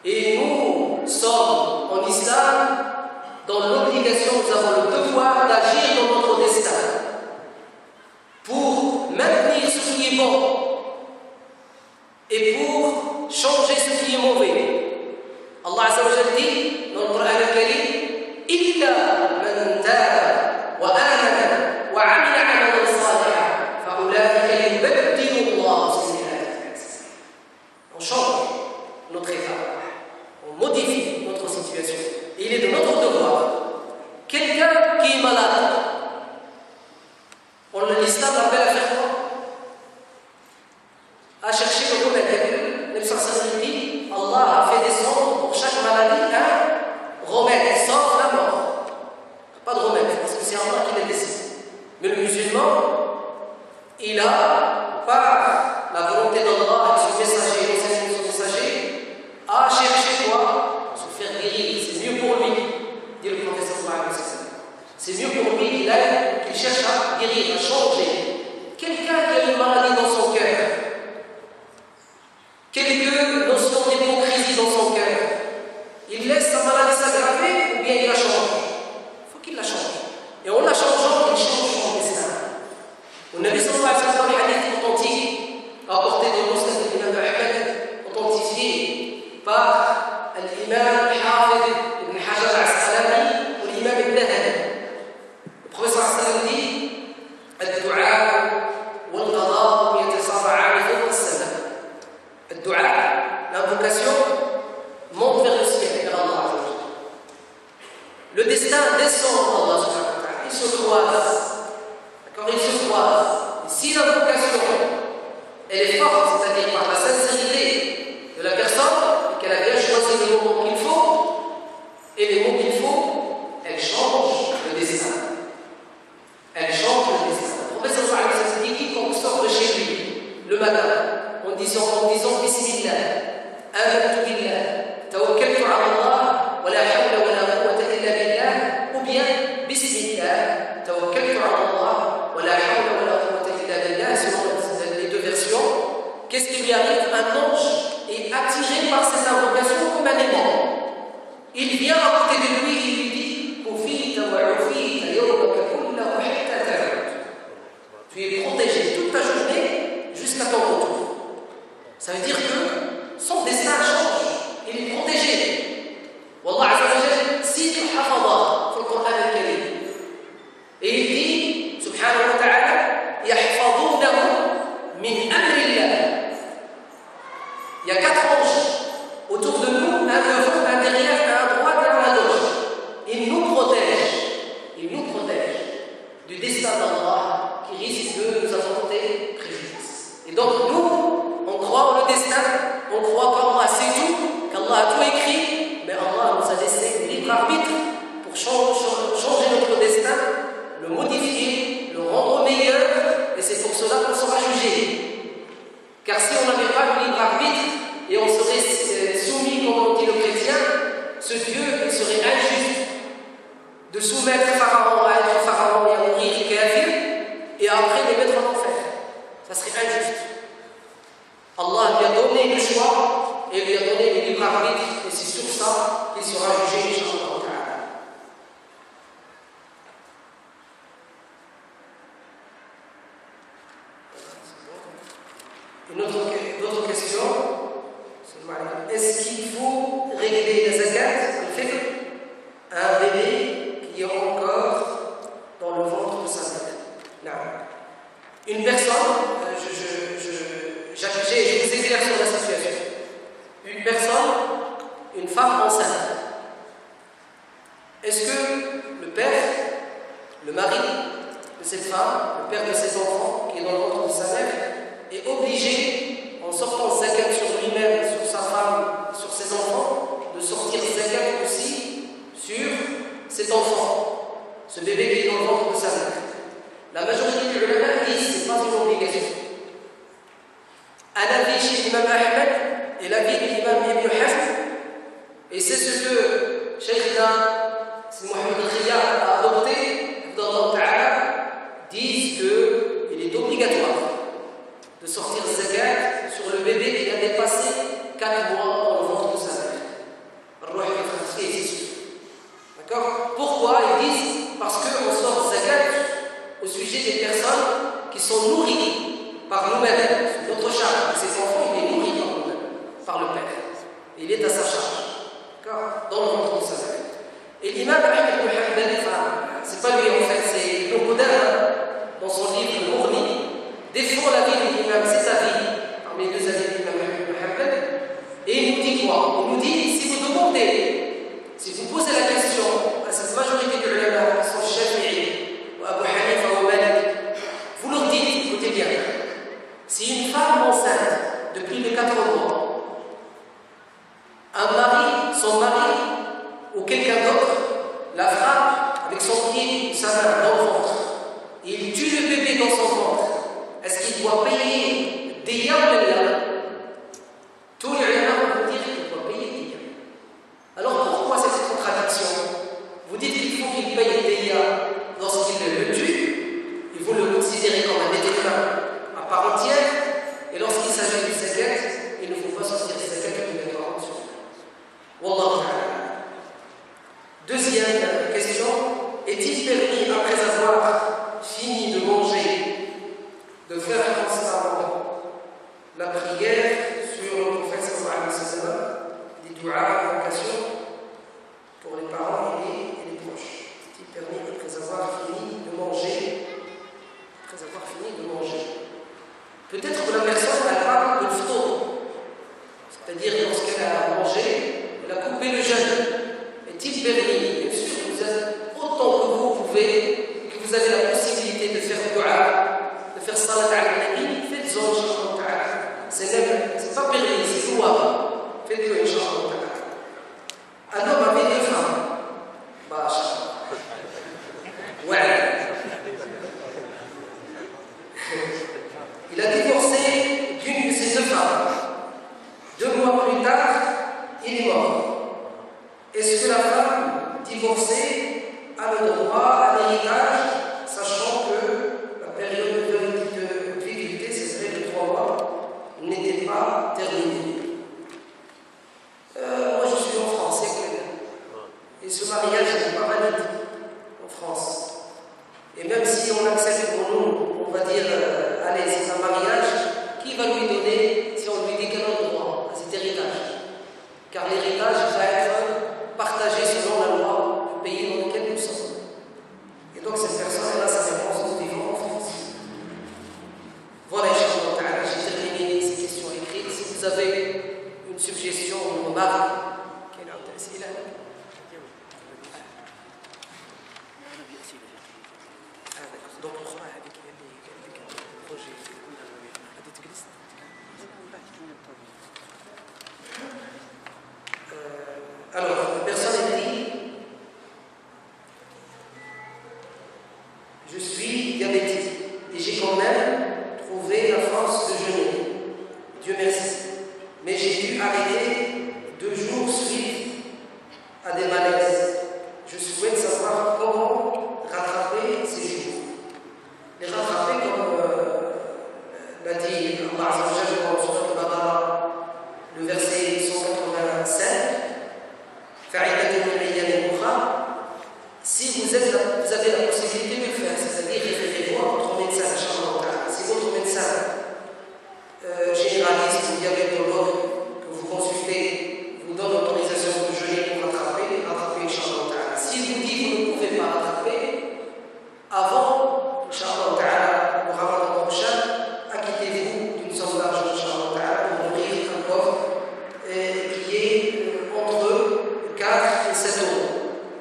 Et nous sommes en islam dans l'obligation, nous avons le devoir d'agir dans notre destin pour maintenir ce qui est bon et pour changer ce qui est mauvais. Allah Azza wa Jalla dit dans le Coran al-Karim, Illa man taba wa amana wa amila amalan salihan fa ulaika yubaddilu Allah sayyi'atihim. On change notre état, on modifie notre situation. Et il est de notre devoir. Quelqu'un qui est malade, l'islam l'appelle à faire quoi? À chercher le remède. Nabi sallallahu alayhi wa sallam dit, Allah a fait descendre pour chaque maladie un remède, sauf la mort. Pas de remède, parce que c'est Allah qui l'a décidé. Mais le musulman, il a, par la volonté d'Allah et son messager, l'enseignement de son messager, à chercher quoi? Se faire guérir. C'est mieux pour lui, dit le prophète sallallahu alayhi wa sallam. C'est mieux pour lui qu'il cherche à guérir, à changer. Quelqu'un qui a une maladie dans son cœur, quelques notions d'hypocrisie dans son cœur, il laisse sa maladie s'aggraver ou bien il la change? Il faut qu'il la change. Et en la changeant, il change son destin. Le Nabi sallallahu alayhi wa sallam, le hadith authentique, apporté dans le Musnad de l'imam Ahmed, authentifié par l'imam Hafid ibn Hajar al-Asqalani ou l'imam ibn Dhahabi. Le prophète sallallahu alayhi wa sallam dit, الدعاء والقضاء risque de nous apporter préjudice. Et donc nous, on croit en le destin, on croit qu'Allah sait tout, qu'Allah a tout écrit, mais Allah nous a laissé le libre arbitre pour changer notre destin, le modifier, le rendre meilleur, et c'est pour cela qu'on sera jugé. Car si on n'avait pas le libre arbitre et on serait soumis, comme on dit le chrétien, ce Dieu il serait injuste de soumettre Pharaon à être Pharaon et à mourir kafir et après les mettre en enfer. Ça serait injuste. Allah lui a donné le choix et lui a donné le libre arbitre et c'est sur ça qu'il sera jugé, Inch'Allah. D'autres questions? Est-ce qu'il faut régler la zakat, le fait à un bébé qui est encore dans le ventre de sa mère? Une personne, je vous éclaire sur la situation. Une personne, une femme enceinte. Est-ce que le père, le mari de cette femme, le père de ses enfants, qui est dans le ventre de sa mère, est obligé, en sortant zakat sur lui-même, sur sa femme, sur ses enfants, de sortir zakat aussi sur cet enfant, ce bébé qui est dans le ventre de sa mère? La majorité des ulama disent que ce n'est pas une obligation. Un avis chez l'imam Ahmed et l'avis de l'imam Ibn Hazm, et c'est ce que Shaykhna Mohamed Al-Khiyar a adopté, disent qu'il est obligatoire de sortir zakat sur le bébé qui a dépassé 4 mois dans le ventre de sa mère. D'accord? Pourquoi? Ils disent parce qu'on sort zakat au sujet des personnes qui sont nourries par nous-mêmes. C'est notre charge. Ces enfants, il est nourri par nous-mêmes, par le père. Il est à sa charge. D'accord? Dans le ventre de sa mère. Et l'imam Ahmed ibn Hanbal, c'est pas lui en fait, c'est Ibn Qudama, dans son livre Le Mourni, défend l'avis de l'imam, c'est sa vie, parmi les deux avis de l'imam Ahmed ibn Hanbal, et il nous dit quoi? Il nous dit, si vous demandez, si vous posez la question à cette majorité de ulama, qui sont Shafi'i, ou Abu Hanifa ou Malik, vous leur dites, écoutez bien, si une femme enceinte de plus de 4 mois, un mari, son mari, ou quelqu'un d'autre, la frappe avec son pied ou sa main dans le ventre, et il tue le bébé dans son ventre, est-ce qu'il doit payer des yams ou des yams? Tous les ulama vont dire qu'il doit payer des yams. Alors pourquoi cette contradiction? Vous dites qu'il faut qu'il paye des yams lorsqu'il le tue, et vous le considérez comme un être humain à part entière, et lorsqu'il s'agit du zakat, il ne faut pas sortir des zakat obligatoirement sur lui. Wallahu ta'ala. Deuxième question, est-il permis, après avoir fini de manger, de faire constamment la prière sur le prophète sallallahu alayhi wa sallam, des du'as, invocations pour les parents et les proches? Est-il permis, après avoir fini de manger, peut-être que la personne elle parle de l'ftour, c'est-à-dire lorsqu'elle a mangé, elle a coupé le jeûne. Est-il permis, bien sûr, vous êtes autant que vous pouvez, que vous avez la possibilité de faire dua, de faire salat al-nabi, faites-en, Inch'Allah. C'est pas permis, c'est louable. Faites-le, Inch'Allah. Un homme avait 2 femmes. Ouais. Il a divorcé d'une de ses 2 femmes. 2 mois plus tard, il est mort. Est-ce que la femme divorcée a le droit à l'héritage, sachant que la période de viduité, c'est-à-dire de 3 mois, n'était pas terminée? Moi, je suis en France, et ce mariage n'est pas valide en France. Et même si on accepte pour nous, on va dire, allez, c'est un mariage, qui va lui donner si on lui dit qu'elle a le droit à cet héritage? Car l'héritage va être partagé selon la loi du pays dans lequel nous sommes. Et donc cette personne a sa réponse nous vivons en France. Voilà, Inch'Allah, j'ai terminé ces questions écrites. Si vous avez une suggestion ou une remarque, quelle est l'intéressée là? Donc, diabétique. Et j'ai quand même trouvé la force de jeûner. Dieu merci. Mais j'ai dû arrêter 2 jours suite à des malaises. Je souhaite savoir comment rattraper ces jours. Les rattraper comme l'a dit Allah Azza wa Jalla dans Sourate Al-Baqarah, le verset 185. Si vous avez la possibilité de le faire, c'est-à-dire référez-vous à votre médecin, si votre médecin généraliste ou diabétologue que vous consultez vous donne l'autorisation de jeûner pour rattraper, Inch'Allah. Si vous dites que vous ne pouvez pas rattraper, avant, Inch'Allah, le Ramadan prochain, acquittez-vous d'une somme d'argent, Inch'Allah, pour nourrir un pauvre qui est entre 4 et 7 euros.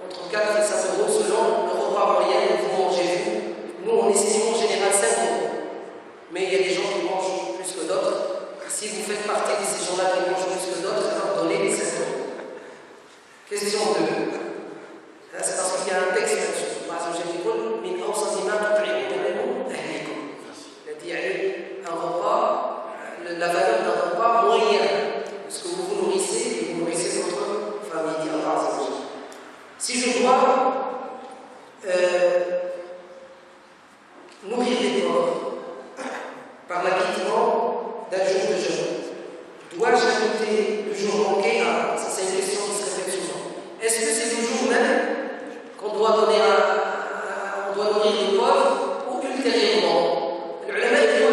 Entre 4 et 7 euros selon le repas moyen que vous mangez vous. Nous, on estime en général 5 euros. Mais il y a des gens qui mangent plus que d'autres. Si vous faites partie de ces gens-là qui mangent plus que d'autres, alors donnez les 7 euros. Question 2. C'est parce qu'il y a un texte là-dessus. Un repas, la valeur d'un repas moyen. Parce que vous vous nourrissez et vous nourrissez votre famille. Si je dois nourrir les pauvres par l'acquittement d'un jour de jeûne, dois-je ajouter le jour manqué à ça? C'est une question qui se répète souvent. Est-ce que c'est le jour même qu'on doit donner on doit nourrir les pauvres ou ultérieurement? Le ulama dit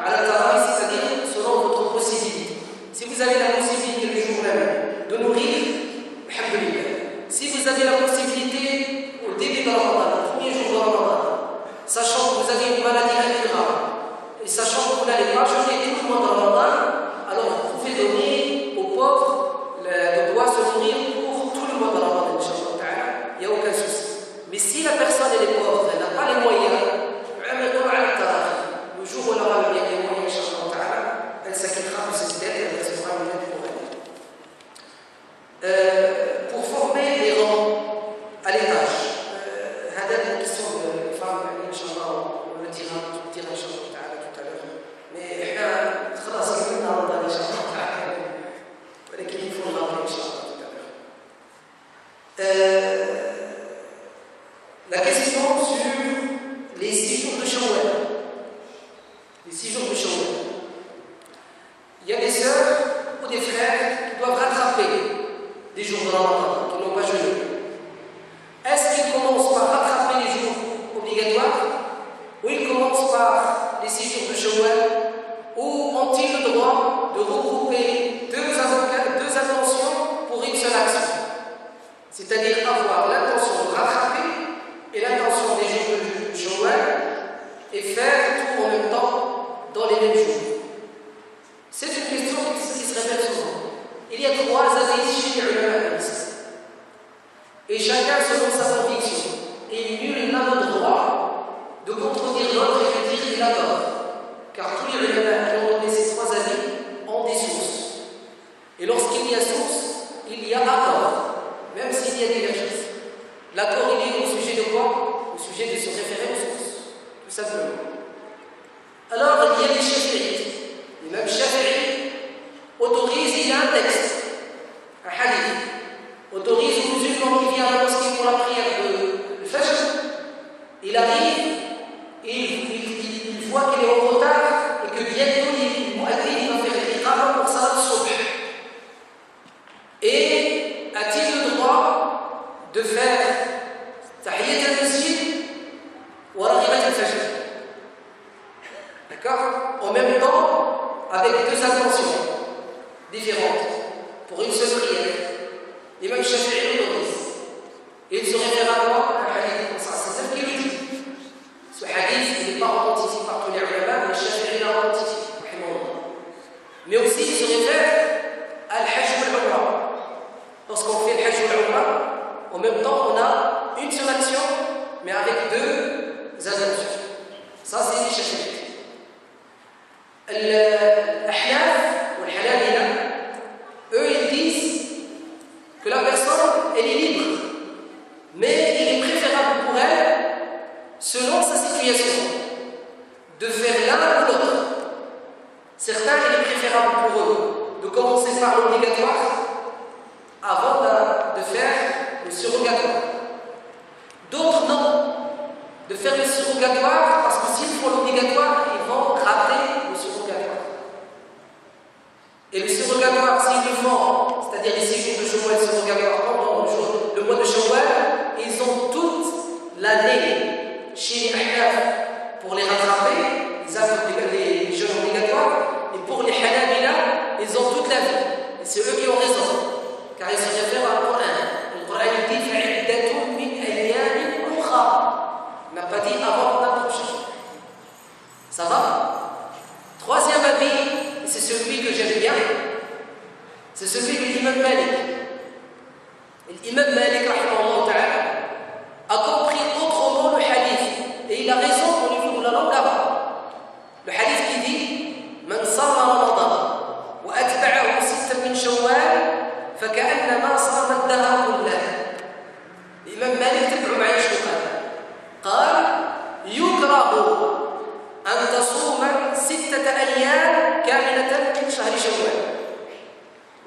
à la tarahi, c'est-à-dire selon votre possibilité. Si vous avez la possibilité le jour même de nourrir, alhamdulillah. Si vous avez la possibilité au début de Ramadan, le premier jour de Ramadan, sachant que vous avez une maladie incurable et sachant que vous n'allez pas jeûner tout le mois de Ramadan, alors vous pouvez donner aux pauvres de quoi se nourrir pour tout le mois de Ramadan, Inch'Allah. Il n'y a aucun souci. Mais si la personne est pauvre, elle n'a pas les moyens, le jour où elle aura les moyens, Inch'Allah, elle s'acquittera de ses dettes et elle recevra une aide pour elle. Pour former les rangs à l'étage, c'est une question de femmes, Inch'Allah, on le dira Inch'Allah tout à l'heure. Mais خلاص كلنا رمضان إن شاء الله تعالى ولكن il faut le rappeler إن شاء الله tout à l'heure. La question sur les 6 jours de Shawwal. Les 6 jours de Shawwal. Il y a des sœurs ou des frères qui doivent rattraper des jours de Ramadan, qui n'ont pas jeûné. Est-ce qu'ils commencent par rattraper les jours obligatoires ou ils commencent par les 6 jours de Shawwal, ou ont-ils le droit de regrouper deux intentions pour une seule action? C'est-à-dire avoir l'intention de rattraper et l'intention des jours de Shawwal et faire tout en même temps dans les mêmes jours. C'est une question qui se répète souvent. Il y a 3 avis chez les ulama, et chacun selon sa conviction. Et nul n'a le droit de contredire l'autre et de dire qu'il a tort. Car tous les ulama qui ont donné ces 3 avis ont des sources. Et lorsqu'il y a source, il y a accord, même s'il y a divergence. L'accord, il est au sujet de quoi? Au sujet de se référer aux sources, tout simplement. Alors, il y a les Shafi'ites. Les mêmes Shafi'ites autorisent, il y a un texte, un hadith, autorise aux musulmans qui viennent à la mosquée pour la prière de Fajr. Il arrive et il voit qu'il est en retard et que bientôt il va faire l'iqama pour salat subh. Et a-t-il le droit de faire tahiyat al-masjid ou raghibat al-fajr? D'accord? En même temps, avec 2 intentions différentes pour une seule prière. L'imam Shafi'i l'autorise. Et il se réfère à quoi? Un hadith comme ça. C'est ça qui le dit. Ce hadith n'est pas authentifié par tous les ulama, mais Shafi'i l'a authentifié. Mais aussi, il se réfère à al-hajj ou al-umrah. Lorsqu'on fait le hajj ou al-umrah, en même temps, on a une seule action, mais avec 2 intentions. Ça, c'est les Shafi'i. Al-Ahnaf ou al-Hanabila, eux, ils disent que la personne, elle est libre, mais il est préférable pour elle, selon sa situation, de faire l'un ou l'autre. Certains, il est préférable pour eux de commencer par l'obligatoire avant de faire le surrogatoire. D'autres, non. De faire le surrogatoire, parce que s'ils font l'obligatoire, ils vont rater le surrogatoire. Et le surrogatoire, s'ils le font, c'est-à-dire les 6 jours de Shawwal surrogatoire pendant le mois de Shawwal, ils ont toute l'année chez les Ahnaf pour les rattraper, ils ont les jeûnes obligatoires, et pour les Hanabila, ils ont toute la vie. Et c'est eux qui ont raison, car ils se réfèrent à Coran. Le Coran dit فَعِدَّةٌ مِنْ أَيَّامٍ أُخَرَ. Il n'a pas dit avant la prochaine. Ça va? Troisième avis, et c'est celui que j'aime bien, c'est celui de l'imam Malik. L'imam Malik, rahimahullah ta'ala, a compris autrement le hadith, et il a raison au niveau de la langue arabe. Le hadith qui dit من صام رمضان وأتبعه 6 من شوال فكأنما صام الدهر كله. الإمام مالك تبعوا معي شو قال يكره أن تصوم 6 أيام كاملة من شهر شوال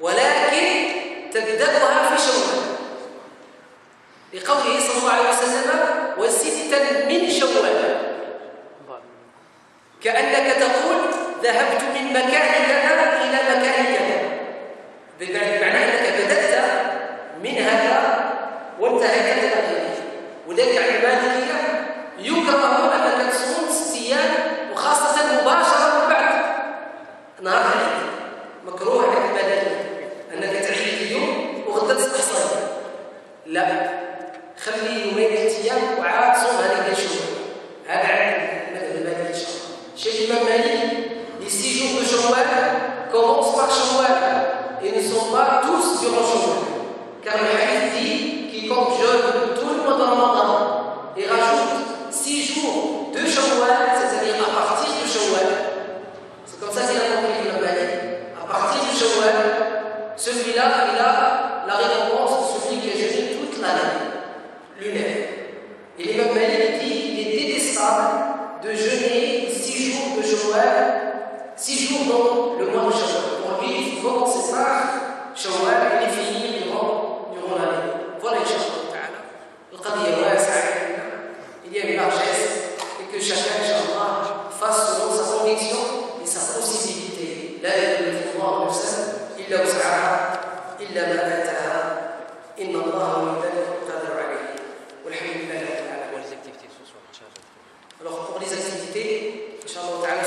ولكن تبدأها في شوال لقوله صلى الله عليه وسلم و6 من شوال كأنك تقول ذهبت من مكان كذا إلى مكان كذا بمعنى أنك بدأت من هذا وانتهيت إلى غيره. ولذلك عند المالكية يكره أنك تصوم 6 أيام وخاصة مباشرة بعد نهار العيد. مكروه عند المالكية أنك تعيد اليوم وغدا تستحصل. لا، خلي يومين 3 أيام وعاد صوم هذه الشهور. هذا عند المذهب المالكي إن شاء الله. Chez l'imam Malik, les 6 jours de Shawwal commencent par Shawwal et ne sont pas tous durant Shawwal. Car le hadith dit quiconque jeûne tout le mois de Ramadan et rajoute 6 jours de Shawwal, c'est-à-dire à partir de Shawwal, c'est comme ça qu'il a compris l'imam Malik. À partir de Shawwal, celui-là, il a la récompense de celui qui a jeûné toute l'année lunaire. Et l'imam Malik dit qu'il est détestable de jeûner 6 jours de Shawwal, 6 jours dans le mois de Shawwal. Pour lui, il faut commencer par Shawwal et les finir durant l'année. Voilà, Inch'Allah ta'ala. Le qadiyya wasi'a, il y a une largesse et que chacun, Inch'Allah, fasse selon sa conviction et sa possibilité. La yukallifu Allahu nafsan illa wus'aha illa ma ataha. Inna Allaha wa yudalliku qadiru alayhi. Walhamdulillah. Alors pour les activités, Inch'Allah ta'ala,